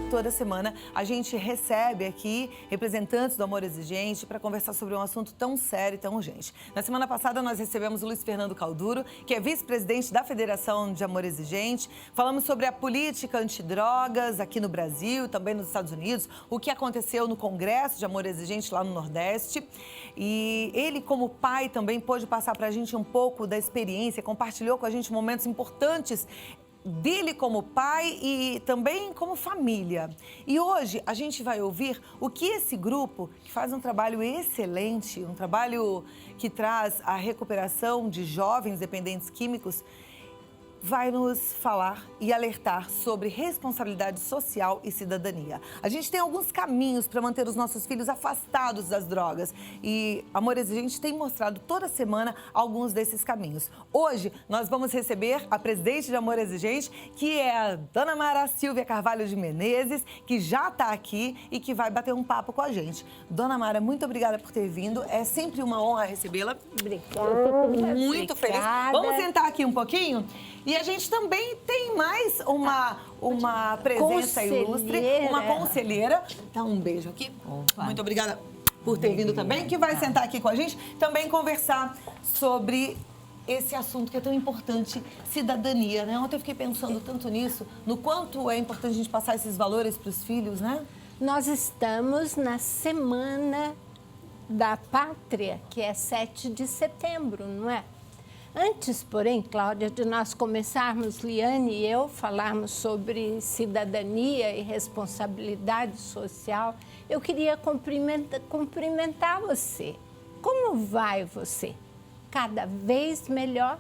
toda semana a gente recebe aqui representantes do Amor Exigente para conversar sobre um assunto tão sério e tão urgente. Na semana passada nós recebemos o Luiz Fernando Calduro, que é vice-presidente da Federação de Amor Exigente. Falamos sobre a política antidrogas aqui no Brasil, também nos Estados Unidos, o que aconteceu no Congresso de Amor Exigente lá no Nordeste. E ele, como pai, também pôde passar para a gente um pouco da experiência, compartilhou com a gente momentos importantes dele como pai e também como família. E hoje a gente vai ouvir o que esse grupo, que faz um trabalho excelente, um trabalho que traz a recuperação de jovens dependentes químicos, vai nos falar e alertar sobre responsabilidade social e cidadania. A gente tem alguns caminhos para manter os nossos filhos afastados das drogas e Amor Exigente tem mostrado toda semana alguns desses caminhos. Hoje nós vamos receber a presidente de Amor Exigente, que é a Dona Mara Silvia Carvalho de Menezes, que já está aqui e que vai bater um papo com a gente. Dona Mara, muito obrigada por ter vindo. É sempre uma honra recebê-la. Obrigada. Muito feliz. Vamos sentar aqui um pouquinho? E a gente também tem mais uma presença ilustre, uma conselheira. Dá um beijo aqui. Opa. Muito obrigada por ter vindo também, que vai sentar aqui com a gente, também conversar sobre esse assunto que é tão importante, cidadania, né? Ontem eu fiquei pensando tanto nisso, no quanto é importante a gente passar esses valores para os filhos, né? Nós estamos na Semana da Pátria, que é 7 de setembro, não é? Antes, porém, Cláudia, de nós começarmos, Liane e eu, falarmos sobre cidadania e responsabilidade social, eu queria cumprimentar você. Como vai você? Cada vez melhor?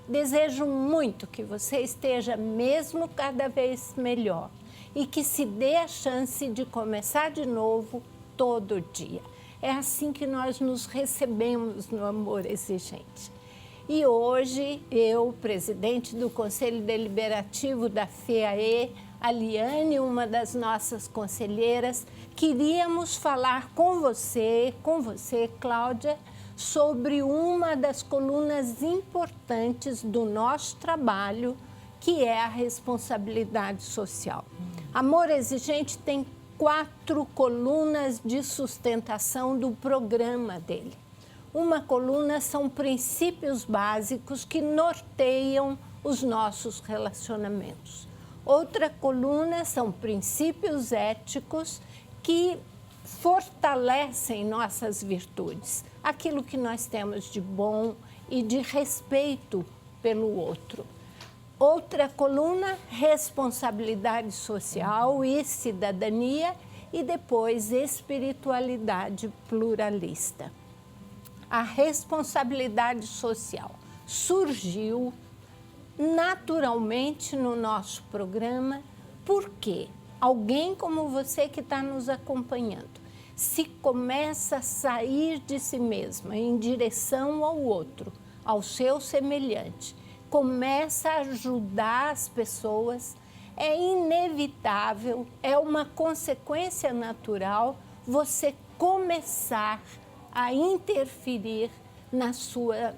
Desejo muito que você esteja mesmo cada vez melhor e que se dê a chance de começar de novo todo dia. É assim que nós nos recebemos no Amor Exigente. E hoje, eu, presidente do Conselho Deliberativo da FEAE, a Liane, uma das nossas conselheiras, queríamos falar com você, Cláudia, sobre uma das colunas importantes do nosso trabalho, que é a responsabilidade social. Amor Exigente tem 4 colunas de sustentação do programa dele. Uma coluna são princípios básicos que norteiam os nossos relacionamentos. Outra coluna são princípios éticos que fortalecem nossas virtudes, aquilo que nós temos de bom e de respeito pelo outro. Outra coluna, responsabilidade social e cidadania, e depois espiritualidade pluralista. A responsabilidade social surgiu naturalmente no nosso programa porque alguém como você que está nos acompanhando, se começa a sair de si mesma em direção ao outro, ao seu semelhante, começa a ajudar as pessoas, é inevitável, é uma consequência natural você começar a interferir na sua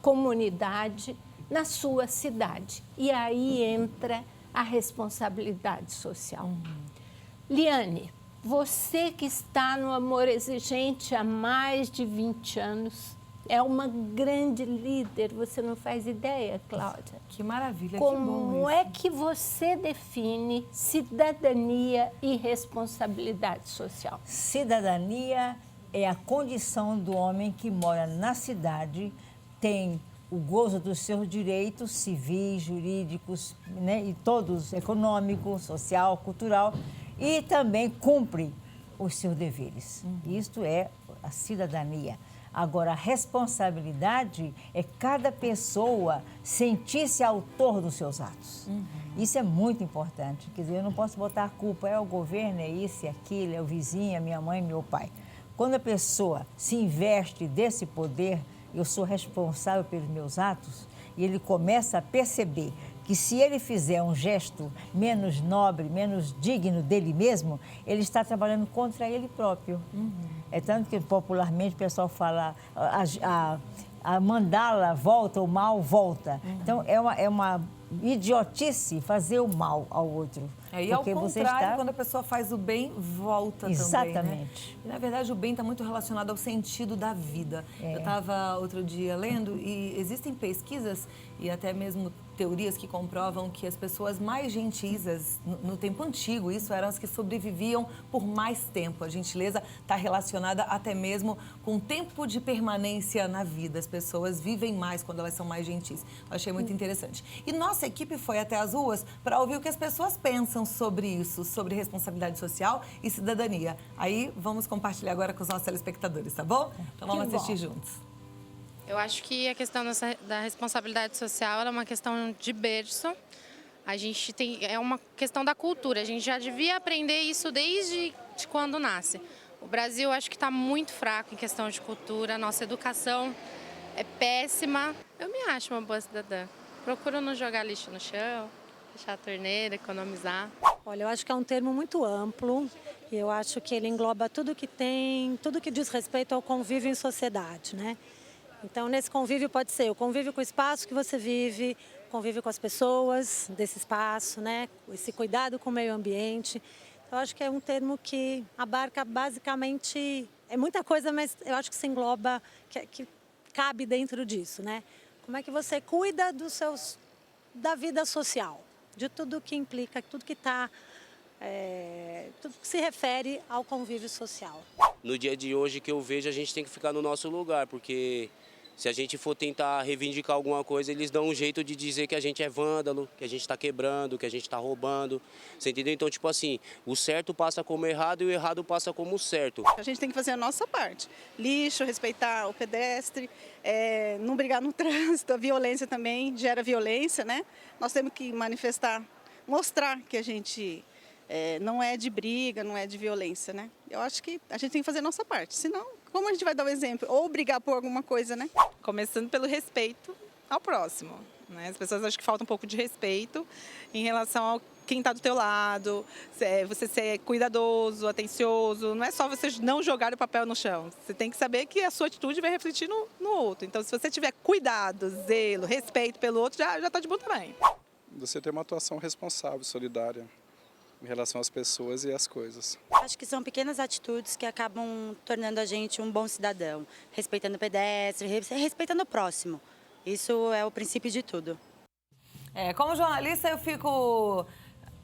comunidade, na sua cidade. E aí entra a responsabilidade social. Liane, você que está no Amor Exigente há mais de 20 anos, é uma grande líder, você não faz ideia, Cláudia. Que maravilha, Como que bom isso. é que você define cidadania e responsabilidade social? Cidadania é a condição do homem que mora na cidade, tem o gozo dos seus direitos civis, jurídicos, né, e todos, econômico, social, cultural, e também cumpre os seus deveres. Isto é a cidadania. Agora, a responsabilidade é cada pessoa sentir-se autor dos seus atos. Isso é muito importante. Quer dizer, eu não posso botar a culpa, é o governo, é isso, é aquilo, é o vizinho, é minha mãe, meu pai. Quando a pessoa se investe desse poder, eu sou responsável pelos meus atos, e ele começa a perceber que se ele fizer um gesto menos nobre, menos digno dele mesmo, ele está trabalhando contra ele próprio. É tanto que popularmente o pessoal fala a mandala volta, o mal volta. Então é uma idiotice fazer o mal ao outro. E ao contrário, quando a pessoa faz o bem, volta também, né? Exatamente. E, na verdade, o bem está muito relacionado ao sentido da vida. Eu estava outro dia lendo e existem pesquisas e até mesmo teorias que comprovam que as pessoas mais gentis, no tempo antigo, isso eram as que sobreviviam por mais tempo. A gentileza está relacionada até mesmo com o tempo de permanência na vida. As pessoas vivem mais quando elas são mais gentis. Eu achei muito interessante. E nossa equipe foi até as ruas para ouvir o que as pessoas pensam sobre isso, sobre responsabilidade social e cidadania. Aí vamos compartilhar agora com os nossos telespectadores, tá bom? Então vamos assistir juntos. Eu acho que a questão da responsabilidade social é uma questão de berço. É uma questão da cultura. A gente já devia aprender isso desde quando nasce. O Brasil, acho que está muito fraco em questão de cultura. Nossa educação é péssima. Eu me acho uma boa cidadã. Procuro não jogar lixo no chão, fechar a torneira, economizar. Olha, eu acho que é um termo muito amplo. Eu acho que ele engloba tudo que diz respeito ao convívio em sociedade, né? Então, nesse convívio pode ser o convívio com o espaço que você vive, convívio com as pessoas desse espaço, né? Esse cuidado com o meio ambiente. Eu acho que é um termo que abarca basicamente, é muita coisa, mas eu acho que se engloba, que cabe dentro disso, né? Como é que você cuida da vida social, de tudo que implica, tudo que está, tudo que se refere ao convívio social. No dia de hoje que eu vejo, a gente tem que ficar no nosso lugar, porque se a gente for tentar reivindicar alguma coisa, eles dão um jeito de dizer que a gente é vândalo, que a gente está quebrando, que a gente está roubando. Você entendeu? Então, tipo assim, o certo passa como errado e o errado passa como certo. A gente tem que fazer a nossa parte. Lixo, respeitar o pedestre, não brigar no trânsito. A violência também gera violência, né? Nós temos que manifestar, mostrar que a gente não é de briga, não é de violência, né? Eu acho que a gente tem que fazer a nossa parte, senão, como a gente vai dar o exemplo? Ou brigar por alguma coisa, né? Começando pelo respeito ao próximo, né? As pessoas acham que falta um pouco de respeito em relação a quem está do teu lado, você ser cuidadoso, atencioso. Não é só você não jogar o papel no chão. Você tem que saber que a sua atitude vai refletir no outro. Então, se você tiver cuidado, zelo, respeito pelo outro, já está de bom tamanho. Você ter uma atuação responsável, solidária, em relação às pessoas e às coisas. Acho que são pequenas atitudes que acabam tornando a gente um bom cidadão, respeitando o pedestre, respeitando o próximo. Isso é o princípio de tudo. Como jornalista, eu fico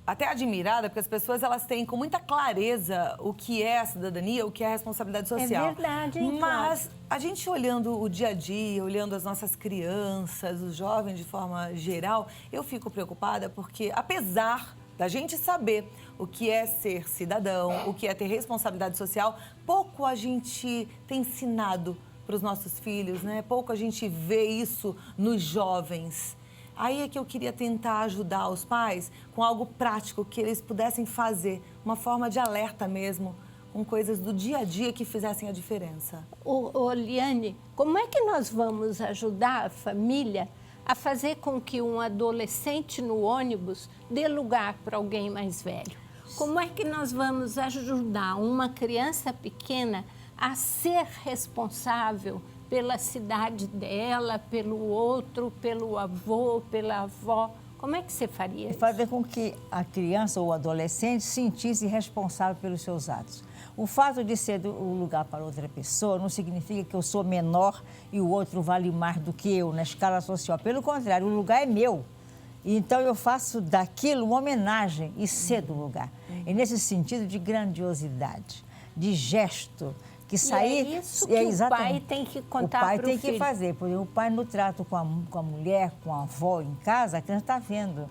até admirada, porque as pessoas elas têm com muita clareza o que é a cidadania, o que é a responsabilidade social. É verdade, hein, Mas a gente olhando o dia a dia, olhando as nossas crianças, os jovens de forma geral, eu fico preocupada porque, apesar da gente saber o que é ser cidadão, o que é ter responsabilidade social, pouco a gente tem ensinado para os nossos filhos, né? Pouco a gente vê isso nos jovens. Aí é que eu queria tentar ajudar os pais com algo prático que eles pudessem fazer, uma forma de alerta mesmo, com coisas do dia a dia que fizessem a diferença. Liane, como é que nós vamos ajudar a família a fazer com que um adolescente no ônibus dê lugar para alguém mais velho? Como é que nós vamos ajudar uma criança pequena a ser responsável pela cidade dela, pelo outro, pelo avô, pela avó? Como é que você faria isso? Fazer com que a criança ou o adolescente se sentisse responsável pelos seus atos. O fato de ser o lugar para outra pessoa não significa que eu sou menor e o outro vale mais do que eu na escala social. Pelo contrário, o lugar é meu. Então, eu faço daquilo uma homenagem e cedo o lugar. E nesse sentido de grandiosidade, de gesto, que sair... E é isso que o pai tem que contar para o filho. O pai tem que fazer. Por exemplo, o pai no trato com a mulher, com a avó em casa, a criança está vendo.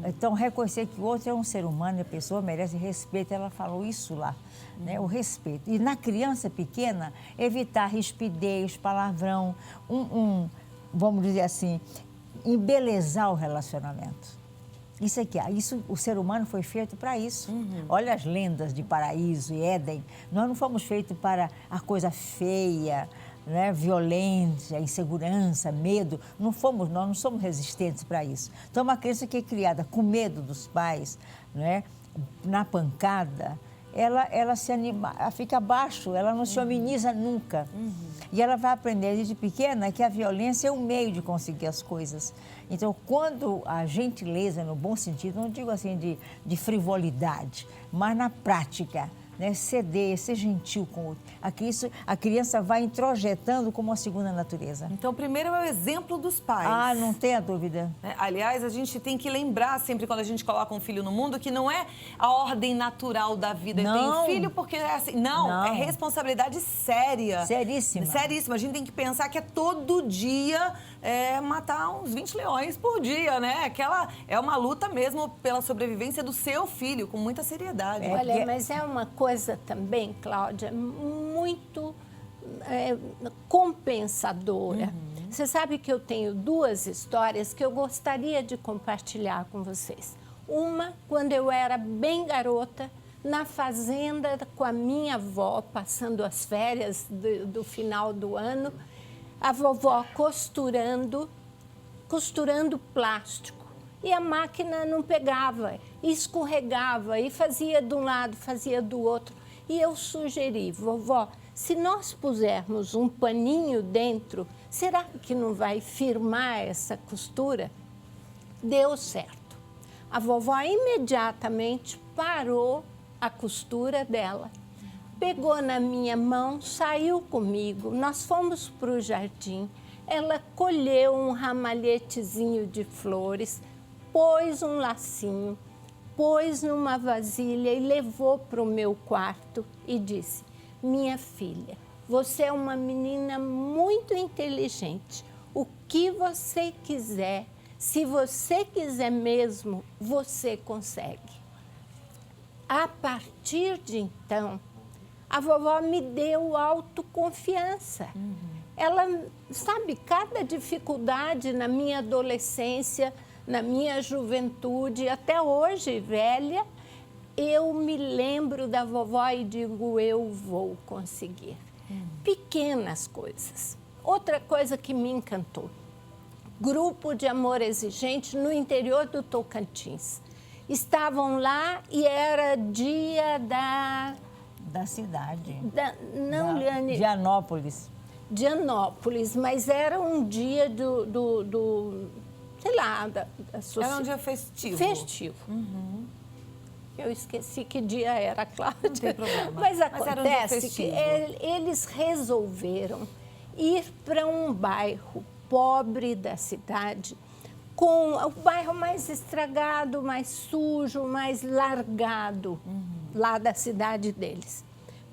Então, reconhecer que o outro é um ser humano e a pessoa merece respeito. Ela falou isso lá, né? O respeito. E na criança pequena, evitar rispidez, palavrão, vamos dizer assim, embelezar o relacionamento. Isso aqui, o ser humano foi feito para isso. Olha as lendas de Paraíso e Éden. Nós não fomos feitos para a coisa feia, né? Violência, insegurança, medo. Nós não somos resistentes para isso. Então, uma criança que é criada com medo dos pais, né? Na pancada, ela se anima, ela fica abaixo, ela não se hominiza nunca. E ela vai aprender desde pequena que a violência é o meio de conseguir as coisas. Então, quando a gentileza, no bom sentido, não digo assim de frivolidade, mas na prática, né, ceder, ser gentil com o outro, a criança vai introjetando como uma segunda natureza. Então, primeiro é o exemplo dos pais. Ah, não tenha dúvida. Aliás, a gente tem que lembrar sempre, quando a gente coloca um filho no mundo, que não é a ordem natural da vida. Não. Tem filho porque é assim. Não, é responsabilidade séria. Seríssima. Seríssima. A gente tem que pensar que é todo dia matar uns 20 leões por dia, né? Aquela é uma luta mesmo pela sobrevivência do seu filho, com muita seriedade. Olha, mas é uma coisa também, Cláudia, muito compensadora. Você sabe que eu tenho 2 histórias que eu gostaria de compartilhar com vocês. Uma, quando eu era bem garota, na fazenda com a minha avó, passando as férias do final do ano, a vovó costurando plástico. E a máquina não pegava, e escorregava, e fazia de um lado, fazia do outro. E eu sugeri, vovó, se nós pusermos um paninho dentro, será que não vai firmar essa costura? Deu certo. A vovó imediatamente parou a costura dela, pegou na minha mão, saiu comigo, nós fomos para o jardim, ela colheu um ramalhetezinho de flores, pôs um lacinho, pôs numa vasilha e levou para o meu quarto e disse, minha filha, você é uma menina muito inteligente, o que você quiser, se você quiser mesmo, você consegue. A partir de então, a vovó me deu autoconfiança. Ela, sabe, cada dificuldade na minha adolescência, na minha juventude, até hoje, velha, eu me lembro da vovó e digo, eu vou conseguir. Pequenas coisas. Outra coisa que me encantou, grupo de amor exigente no interior do Tocantins. Estavam lá e era dia da cidade. Não, Liane. De Anópolis. De Anópolis, mas era um dia sei lá, era um dia festivo. Festivo. Eu esqueci que dia era, Cláudia. Não tem problema. Mas era um dia acontece que festivo. Eles resolveram ir para um bairro pobre da cidade, com o bairro mais estragado, mais sujo, mais largado lá da cidade deles.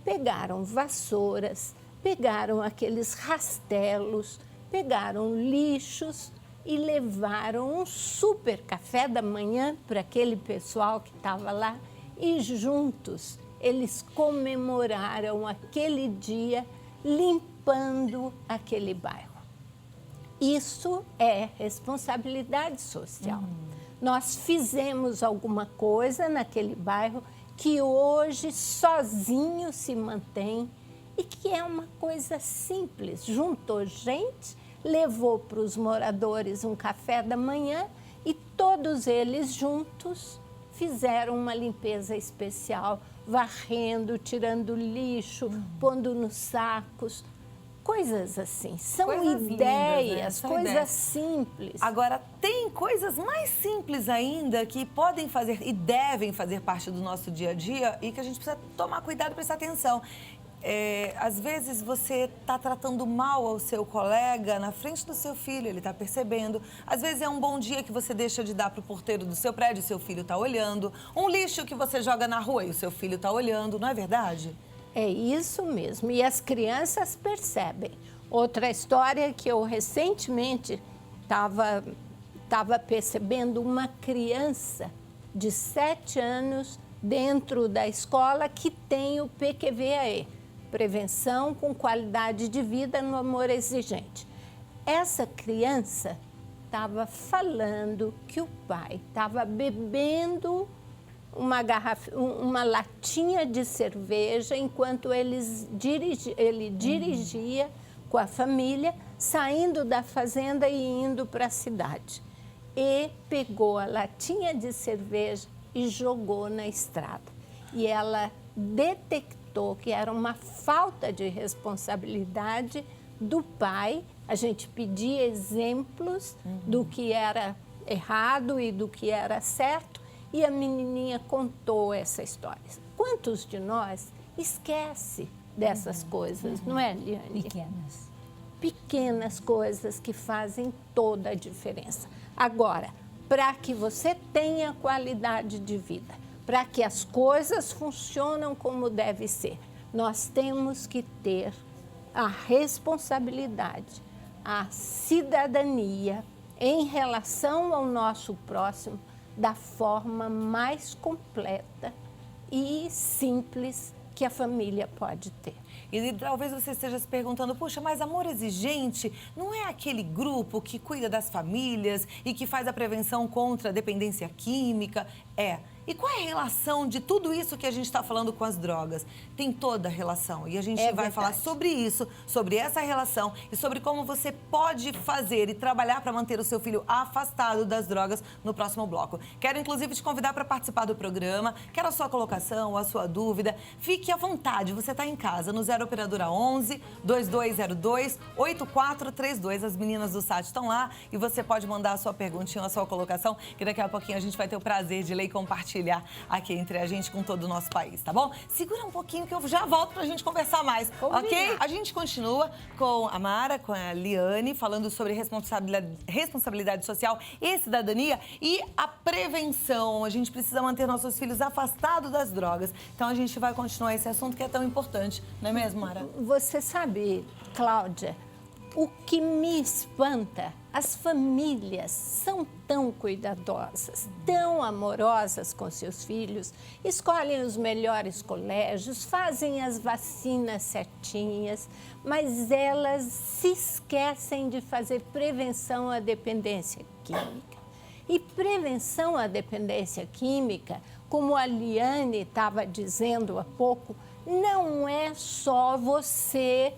Pegaram vassouras, pegaram aqueles rastelos, pegaram lixos e levaram um super café da manhã para aquele pessoal que estava lá e juntos eles comemoraram aquele dia limpando aquele bairro. Isso é responsabilidade social. Nós fizemos alguma coisa naquele bairro que hoje sozinho se mantém e que é uma coisa simples. Juntou gente, levou para os moradores um café da manhã e todos eles juntos fizeram uma limpeza especial, varrendo, tirando lixo, pondo nos sacos. Coisas assim, são coisas ideias, lindas, né? Coisas simples. Agora, tem coisas mais simples ainda que podem fazer e devem fazer parte do nosso dia a dia e que a gente precisa tomar cuidado e prestar atenção. Às vezes você está tratando mal ao seu colega na frente do seu filho, ele está percebendo. Às vezes é um bom dia que você deixa de dar para o porteiro do seu prédio, o seu filho está olhando. Um lixo que você joga na rua e o seu filho está olhando, não é verdade? É isso mesmo, e as crianças percebem. Outra história que eu recentemente estava percebendo, uma criança de 7 anos dentro da escola que tem o PQVAE, Prevenção com Qualidade de Vida no Amor Exigente. Essa criança estava falando que o pai estava bebendo uma latinha de cerveja enquanto ele dirigia com a família, saindo da fazenda e indo para a cidade. E pegou a latinha de cerveja e jogou na estrada. E ela detectou que era uma falta de responsabilidade do pai. A gente pedia exemplos do que era errado e do que era certo, e a menininha contou essa história. Quantos de nós esquece dessas coisas, não é, Liane? Pequenas. Pequenas coisas que fazem toda a diferença. Agora, para que você tenha qualidade de vida, para que as coisas funcionem como deve ser, nós temos que ter a responsabilidade, a cidadania em relação ao nosso próximo da forma mais completa e simples que a família pode ter. E talvez você esteja se perguntando, puxa, mas Amor Exigente não é aquele grupo que cuida das famílias e que faz a prevenção contra a dependência química? É. E qual é a relação de tudo isso que a gente está falando com as drogas? Tem toda a relação. E a gente vai falar sobre isso, sobre essa relação e sobre como você pode fazer e trabalhar para manter o seu filho afastado das drogas no próximo bloco. Quero, inclusive, te convidar para participar do programa. Quero a sua colocação, a sua dúvida. Fique à vontade. Você está em casa no 0 Operadora 11 2202 8432. As meninas do SAT estão lá e você pode mandar a sua perguntinha, a sua colocação, que daqui a pouquinho a gente vai ter o prazer de ler e compartilhar aqui entre a gente com todo o nosso país, tá bom? Segura um pouquinho que eu já volto pra gente conversar mais, ok? A gente continua com a Mara, com a Liane, falando sobre responsabilidade social e cidadania e a prevenção. A gente precisa manter nossos filhos afastados das drogas. Então a gente vai continuar esse assunto que é tão importante, não é mesmo, Mara? Você sabe, Cláudia, o que me espanta, as famílias são tão cuidadosas, tão amorosas com seus filhos, escolhem os melhores colégios, fazem as vacinas certinhas, mas elas se esquecem de fazer prevenção à dependência química. E prevenção à dependência química, como a Liane estava dizendo há pouco, não é só você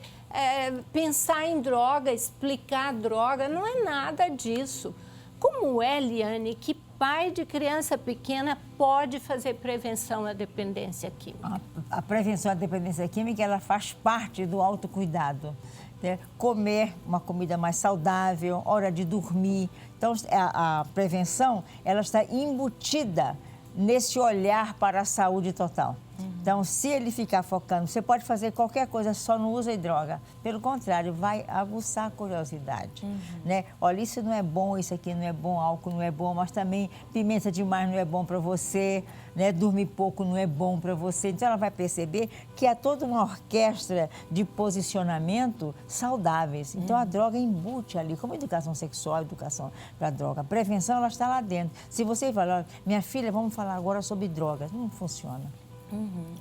pensar em droga, explicar a droga, não é nada disso. Como é, Liane, que pai de criança pequena pode fazer prevenção à dependência química? A prevenção à dependência química, ela faz parte do autocuidado. Né? Comer uma comida mais saudável, hora de dormir. Então, a prevenção, ela está embutida nesse olhar para a saúde total. Então, se ele ficar focando, você pode fazer qualquer coisa, só não usa droga. Pelo contrário, vai aguçar a curiosidade. Né? Olha, isso não é bom, isso aqui não é bom, álcool não é bom, mas também pimenta demais não é bom para você, né? Dormir pouco não é bom para você. Então, ela vai perceber que há toda uma orquestra de posicionamento saudáveis. Então, a droga embute ali, como educação sexual, educação para droga. A prevenção, ela está lá dentro. Se você falar, minha filha, vamos falar agora sobre drogas, não funciona.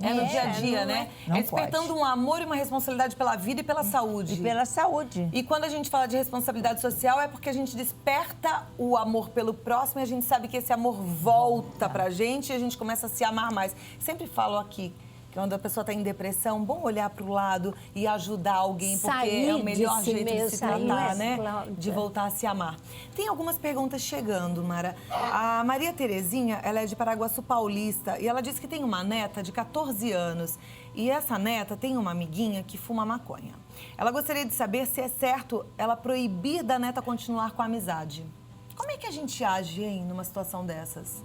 É no dia a dia, né? Não despertando pode. um amor e uma responsabilidade pela vida e pela saúde. E pela saúde. E quando a gente fala de responsabilidade social é porque a gente desperta o amor pelo próximo e a gente sabe que esse amor volta pra gente e a gente começa a se amar mais. Sempre falo aqui que quando a pessoa está em depressão, bom olhar para o lado e ajudar alguém, porque Sair é o melhor de si jeito de se mesmo, tratar, isso, né? Cláudia. De voltar a se amar. Tem algumas perguntas chegando, Mara. A Maria Terezinha, ela é de Paraguaçu Paulista e ela disse que tem uma neta de 14 anos. E essa neta tem uma amiguinha que fuma maconha. Ela gostaria de saber se é certo ela proibir da neta continuar com a amizade. Como é que a gente age, hein, numa situação dessas?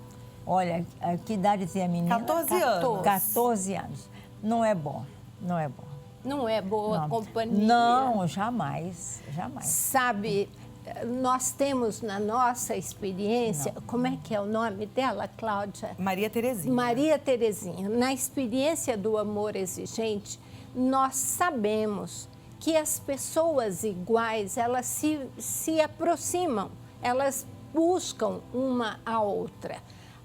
Olha, que idade tem a menina? 14 anos. 14 anos. Não é bom, não é bom. Não é boa companhia. Não, jamais, jamais. Sabe, nós temos na nossa experiência, como é que é o nome dela, Cláudia? Maria Terezinha. Maria Terezinha. Na experiência do amor exigente, nós sabemos que as pessoas iguais, elas se aproximam, elas buscam uma a outra.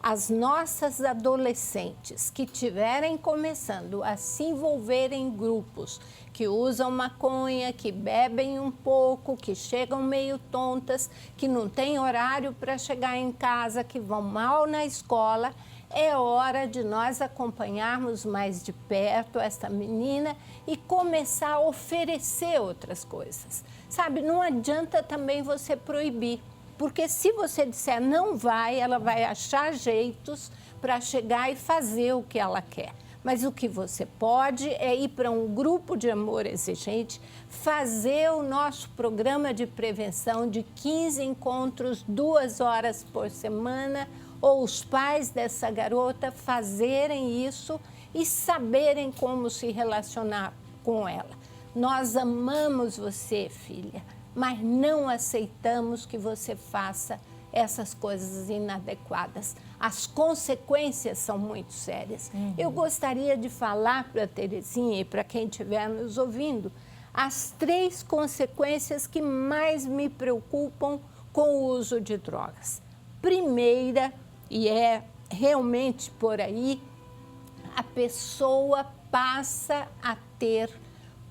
As nossas adolescentes que estiverem começando a se envolver em grupos, que usam maconha, que bebem um pouco, que chegam meio tontas, que não têm horário para chegar em casa, que vão mal na escola, é hora de nós acompanharmos mais de perto esta menina e começar a oferecer outras coisas. Sabe, não adianta também você proibir. Porque se você disser não vai, ela vai achar jeitos para chegar e fazer o que ela quer. Mas o que você pode é ir para um grupo de amor exigente, fazer o nosso programa de prevenção de 15 encontros, 2 horas por semana, ou os pais dessa garota fazerem isso e saberem como se relacionar com ela. Nós amamos você, filha, mas não aceitamos que você faça essas coisas inadequadas. As consequências são muito sérias. Eu gostaria de falar para a Terezinha e para quem estiver nos ouvindo as 3 consequências que mais me preocupam com o uso de drogas. Primeira, e é realmente por aí, a pessoa passa a ter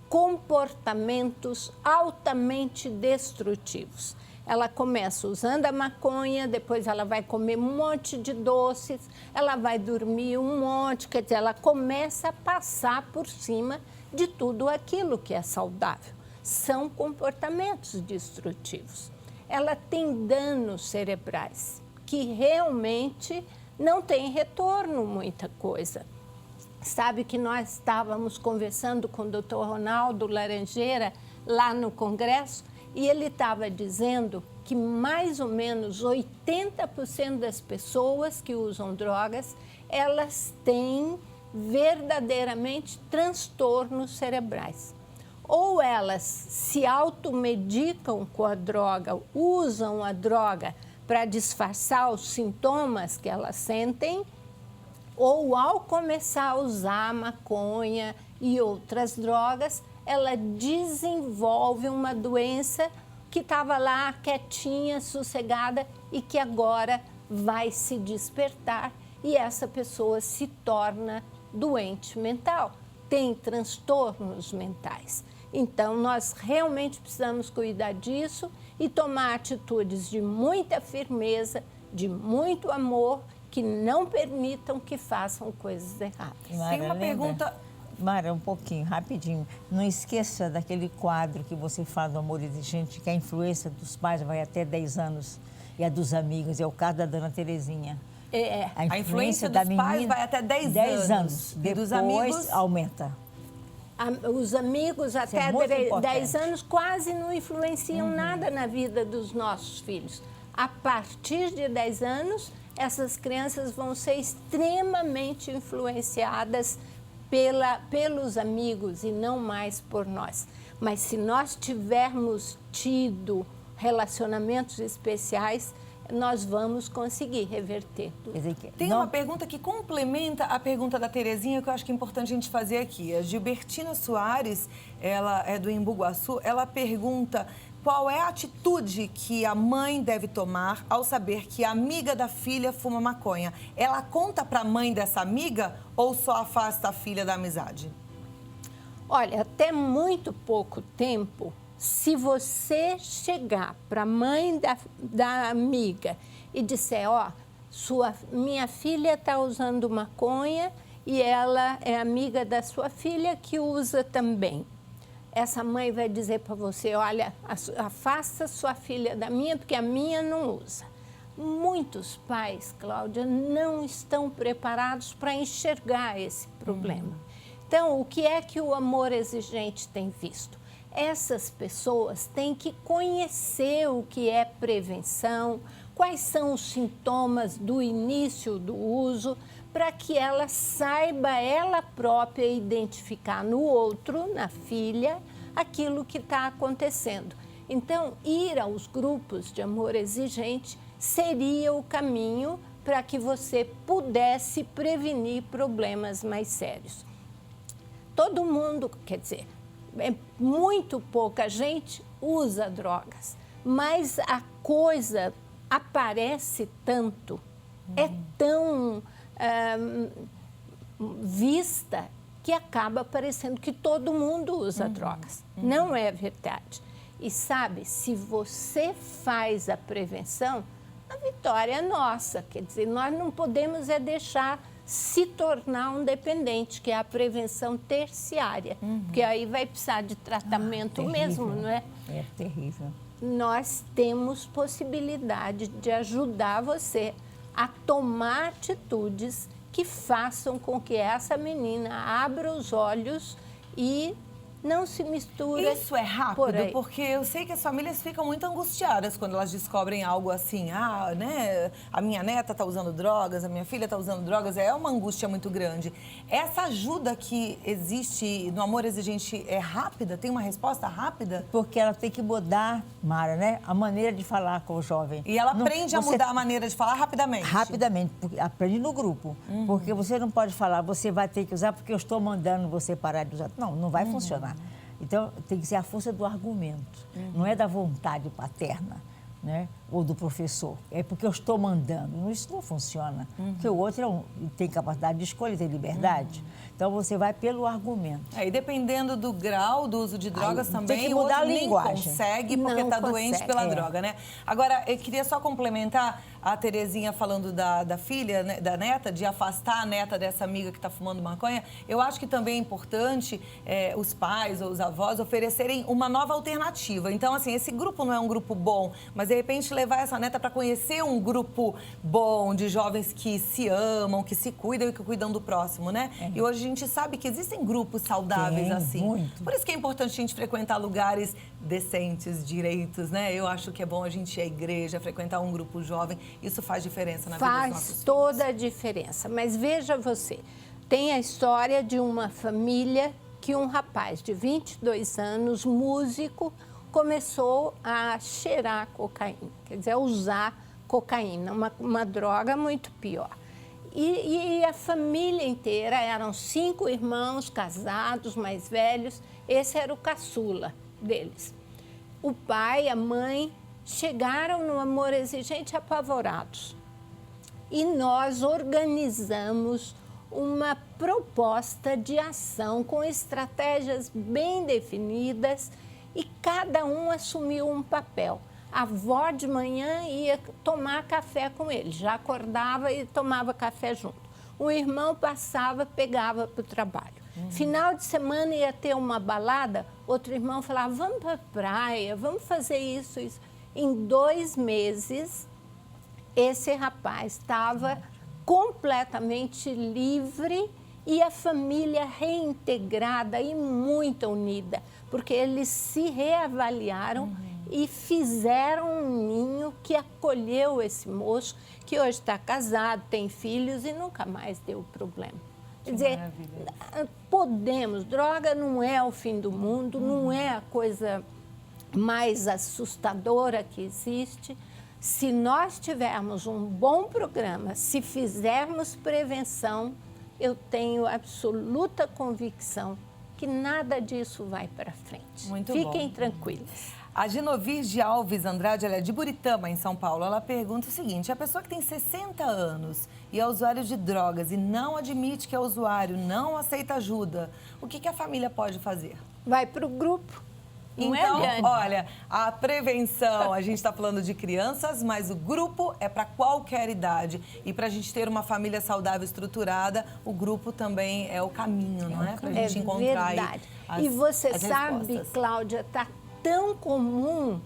comportamentos altamente destrutivos. Ela começa usando a maconha, depois ela vai comer um monte de doces, ela vai dormir um monte, quer dizer, ela começa a passar por cima de tudo aquilo que é saudável. São comportamentos destrutivos. Ela tem danos cerebrais que realmente não tem retorno muita coisa. Sabe que nós estávamos conversando com o Dr. Ronaldo Laranjeira lá no Congresso e ele estava dizendo que mais ou menos 80% das pessoas que usam drogas, elas têm verdadeiramente transtornos cerebrais. Ou elas se automedicam com a droga, usam a droga para disfarçar os sintomas que elas sentem, ou ao começar a usar maconha e outras drogas, ela desenvolve uma doença que estava lá quietinha, sossegada e que agora vai se despertar e essa pessoa se torna doente mental, tem transtornos mentais. Então, nós realmente precisamos cuidar disso e tomar atitudes de muita firmeza, de muito amor, que não permitam que façam coisas erradas. Tem uma pergunta... Mara, um pouquinho, rapidinho. Não esqueça daquele quadro que você fala do amor exigente, que a influência dos pais vai até 10 anos e a dos amigos, é o caso da dona Terezinha. A influência dos pais vai até 10 anos. Depois dos amigos aumenta. Os amigos até 10 anos quase não influenciam nada na vida dos nossos filhos. A partir de 10 anos, essas crianças vão ser extremamente influenciadas pelos amigos e não mais por nós. Mas se nós tivermos tido relacionamentos especiais, nós vamos conseguir reverter tudo. Tem uma pergunta que complementa a pergunta da Terezinha, que eu acho que é importante a gente fazer aqui. A Gilbertina Soares, ela é do Embu Guaçu, ela pergunta qual é a atitude que a mãe deve tomar ao saber que a amiga da filha fuma maconha. Ela conta para a mãe dessa amiga ou só afasta a filha da amizade? Olha, até muito pouco tempo, se você chegar para a mãe da amiga e disser, ó, minha filha está usando maconha e ela é amiga da sua filha que usa também. Essa mãe vai dizer para você, olha, afasta sua filha da minha, porque a minha não usa. Muitos pais, Cláudia, não estão preparados para enxergar esse problema. Então, o que é que o amor exigente tem visto? Essas pessoas têm que conhecer o que é prevenção, quais são os sintomas do início do uso, para que ela saiba ela própria identificar no outro, na filha, aquilo que está acontecendo. Então, ir aos grupos de amor exigente seria o caminho para que você pudesse prevenir problemas mais sérios. Todo mundo, quer dizer, muito pouca gente usa drogas, mas a coisa aparece tanto, é tão vista que acaba parecendo que todo mundo usa drogas. Não é verdade. E sabe, se você faz a prevenção, a vitória é nossa. Quer dizer, nós não podemos deixar se tornar um dependente, que é a prevenção terciária. Porque aí vai precisar de tratamento mesmo, não é? É terrível. Nós temos possibilidade de ajudar você a tomar atitudes que façam com que essa menina abra os olhos e não se mistura. Isso é rápido, porque eu sei que as famílias ficam muito angustiadas quando elas descobrem algo assim. Né? A minha neta está usando drogas, a minha filha está usando drogas. É uma angústia muito grande. Essa ajuda que existe no Amor Exigente é rápida? Tem uma resposta rápida? Porque ela tem que mudar, Mara, né? A maneira de falar com o jovem. E ela aprende a mudar a maneira de falar rapidamente? Rapidamente, porque aprende no grupo. Porque você não pode falar, você vai ter que usar porque eu estou mandando você parar de usar. Não vai funcionar. Então, tem que ser a força do argumento, não é da vontade paterna, né? Ou do professor. É porque eu estou mandando. Isso não funciona. Porque o outro tem capacidade de escolha, tem liberdade. Então, você vai pelo argumento. E dependendo do grau do uso de drogas também, tem que mudar a linguagem. Nem consegue porque está doente pela droga, né? Agora, eu queria só complementar a Terezinha falando da filha, né, da neta, de afastar a neta dessa amiga que está fumando maconha. Eu acho que também é importante os pais ou os avós oferecerem uma nova alternativa. Então, assim, esse grupo não é um grupo bom, mas de repente levar essa neta para conhecer um grupo bom de jovens que se amam, que se cuidam e que cuidam do próximo, né? E hoje a gente sabe que existem grupos saudáveis assim. Muito. Por isso que é importante a gente frequentar lugares decentes, direitos, né? Eu acho que é bom a gente ir à igreja, frequentar um grupo jovem. Isso faz diferença na vida dos nossos filhos. Faz toda a diferença. Mas veja você, tem a história de uma família que um rapaz de 22 anos, músico, começou a cheirar cocaína, quer dizer, a usar cocaína, uma droga muito pior. E a família inteira, eram 5 irmãos casados, mais velhos, esse era o caçula deles. O pai, a mãe, chegaram no Amor Exigente apavorados. E nós organizamos uma proposta de ação com estratégias bem definidas e cada um assumiu um papel. A avó de manhã ia tomar café com ele, já acordava e tomava café junto. O irmão passava, pegava para o trabalho. Final de semana ia ter uma balada, outro irmão falava, vamos para a praia, vamos fazer isso, isso. Em 2 meses, esse rapaz estava completamente livre e a família reintegrada e muito unida, porque eles se reavaliaram e fizeram um ninho que acolheu esse moço, que hoje está casado, tem filhos e nunca mais deu problema. Quer dizer, podemos, droga não é o fim do mundo, não é a coisa mais assustadora que existe. Se nós tivermos um bom programa, se fizermos prevenção, eu tenho absoluta convicção que nada disso vai para frente. Fiquem tranquilos. A Genovirge Alves Andrade, ela é de Buritama, em São Paulo. Ela pergunta o seguinte, a pessoa que tem 60 anos e é usuário de drogas e não admite que é usuário, não aceita ajuda, o que a família pode fazer? Vai para o grupo. Então, olha, a prevenção, a gente está falando de crianças, mas o grupo é para qualquer idade. E para a gente ter uma família saudável, estruturada, o grupo também é o caminho, não é? Para a gente encontrar verdade. Aí E você as sabe, respostas. Cláudia, está tão comum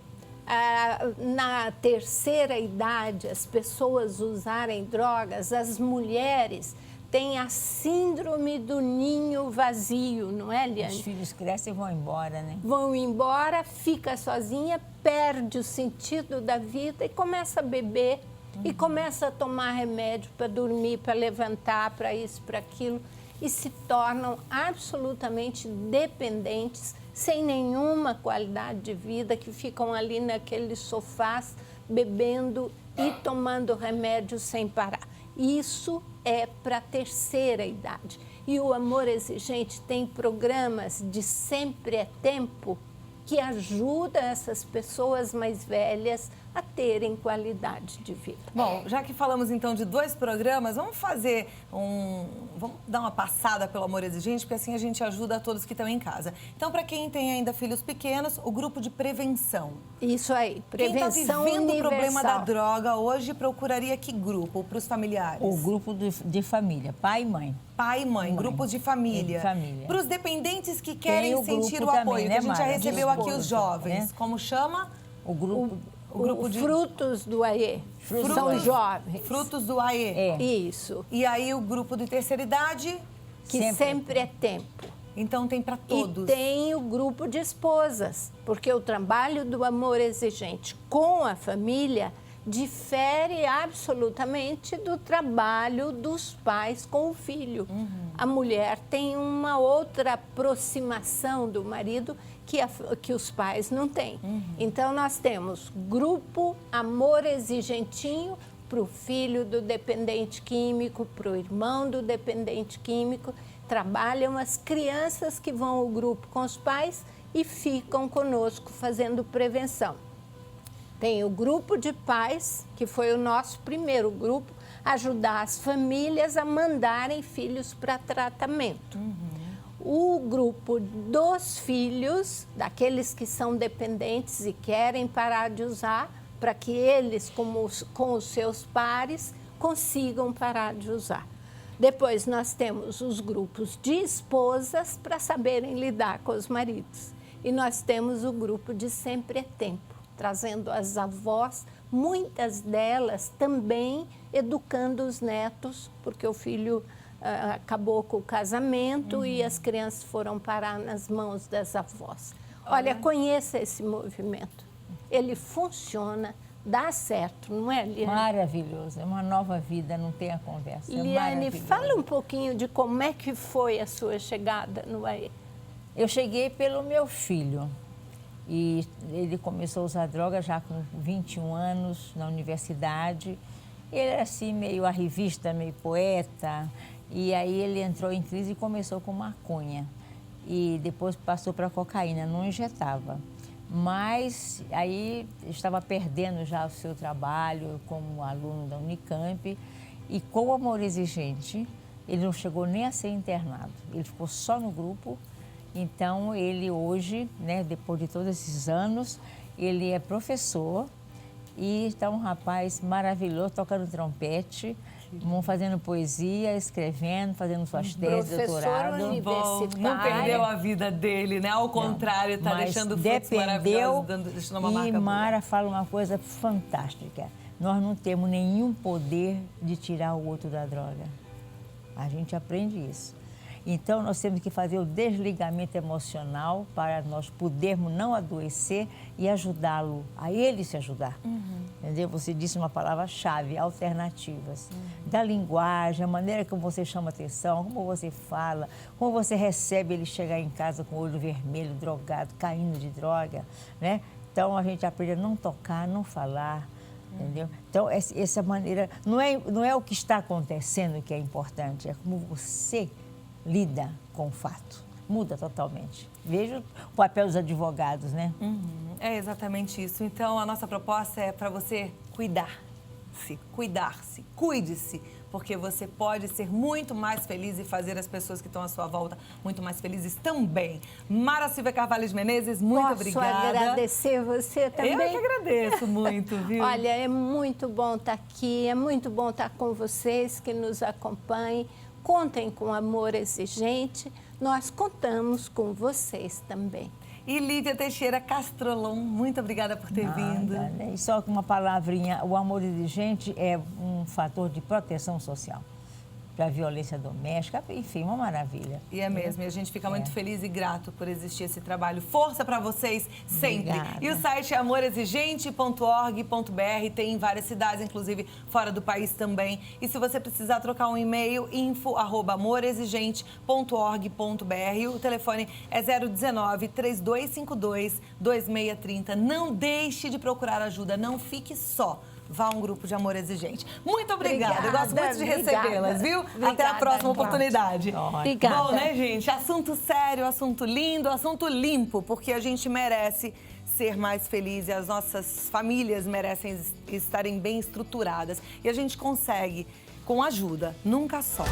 na terceira idade as pessoas usarem drogas, as mulheres têm a síndrome do ninho vazio, não é, Liane? Os filhos crescem e vão embora, né? Vão embora, fica sozinha, perde o sentido da vida e começa a beber e começa a tomar remédio para dormir, para levantar, para isso, para aquilo e se tornam absolutamente dependentes, sem nenhuma qualidade de vida, que ficam ali naqueles sofás bebendo e tomando remédio sem parar. Isso é para a terceira idade. E o Amor Exigente tem programas de Sempre é Tempo que ajuda essas pessoas mais velhas a terem qualidade de vida. Bom, já que falamos então de 2 programas, vamos vamos dar uma passada pelo Amor Exigente, porque assim a gente ajuda a todos que estão em casa. Então, para quem tem ainda filhos pequenos, o grupo de prevenção. Isso aí, prevenção Quem está vivendo universal. o problema da droga hoje procuraria que grupo para os familiares? O grupo de família, pai e mãe. Pai e mãe, grupos de família. Para os dependentes que querem sentir o apoio, também, que né, a gente já Mara? recebeu aqui os jovens. Né? Como chama? O grupo O grupo de... Frutos do AE. São jovens. Frutos do AE. É. Isso. E aí o grupo de terceira idade... Que sempre é tempo. Então tem para todos. E tem o grupo de esposas, porque o trabalho do amor exigente com a família difere absolutamente do trabalho dos pais com o filho. A mulher tem uma outra aproximação do marido que os pais não têm. Então nós temos grupo amor exigentinho para o filho do dependente químico, para o irmão do dependente químico. Trabalham as crianças que vão ao grupo com os pais e ficam conosco fazendo prevenção. Tem o grupo de pais, que foi o nosso primeiro grupo, ajudar as famílias a mandarem filhos para tratamento. O grupo dos filhos, daqueles que são dependentes e querem parar de usar, para que eles, com os seus pares, consigam parar de usar. Depois nós temos os grupos de esposas para saberem lidar com os maridos. E nós temos o grupo de Sempre é Tempo, trazendo as avós, muitas delas também educando os netos, porque o filho acabou com o casamento e as crianças foram parar nas mãos das avós. Olha, conheça esse movimento. Ele funciona. Dá certo, não é, Liane? Maravilhoso, é uma nova vida, não tem a conversa. Liane, fala um pouquinho de como é que foi a sua chegada no AE. Eu cheguei pelo meu filho e ele começou a usar droga já com 21 anos na universidade. Ele era assim meio arrivista, meio poeta, e aí ele entrou em crise e começou com maconha. E depois passou para cocaína, não injetava. Mas aí estava perdendo já o seu trabalho como aluno da Unicamp e com o amor exigente, ele não chegou nem a ser internado, ele ficou só no grupo. Então ele hoje, né, depois de todos esses anos, ele é professor e está um rapaz maravilhoso, tocando trompete, fazendo poesia, escrevendo, fazendo suas teses, doutorado. Não perdeu a vida dele, né? Ao contrário, está deixando frutos maravilhosos, deixando uma marca. E Mara fala uma coisa fantástica. Nós não temos nenhum poder de tirar o outro da droga. A gente aprende isso. Então, nós temos que fazer o desligamento emocional para nós podermos não adoecer e ajudá-lo, a ele se ajudar. Entendeu? Você disse uma palavra-chave, alternativas. Da linguagem, a maneira como você chama atenção, como você fala, como você recebe ele chegar em casa com o olho vermelho, drogado, caindo de droga, né? Então, a gente aprende a não tocar, não falar, entendeu? Então, essa maneira, não é o que está acontecendo que é importante, é como você lida com o fato. Muda totalmente. Veja o papel dos advogados, né? É exatamente isso. Então, a nossa proposta é para você cuidar-se, cuide-se, porque você pode ser muito mais feliz e fazer as pessoas que estão à sua volta muito mais felizes também. Mara Silvia Carvalho de Menezes, muito obrigada. Posso agradecer você também? Eu que agradeço muito, viu? Olha, é muito bom estar aqui, é muito bom estar com vocês que nos acompanhem. Contem com amor exigente, nós contamos com vocês também. E Lívia Teixeira Castrolon, muito obrigada por ter vindo. E só com uma palavrinha, o amor exigente é um fator de proteção social para a violência doméstica, enfim, uma maravilha. E é mesmo, e a gente fica muito feliz e grato por existir esse trabalho. Força para vocês sempre. Obrigada. E o site é amorexigente.org.br, tem em várias cidades, inclusive fora do país também. E se você precisar trocar um e-mail, info@amorexigente.org.br. O telefone é 019-3252-2630. Não deixe de procurar ajuda, não fique só. Vá a um grupo de amor exigente. Muito obrigada. Eu gosto muito de recebê-las, viu? Até a próxima oportunidade. Obrigada. Bom, né, gente? Assunto sério, assunto lindo, assunto limpo, porque a gente merece ser mais feliz e as nossas famílias merecem estarem bem estruturadas. E a gente consegue com ajuda, nunca só.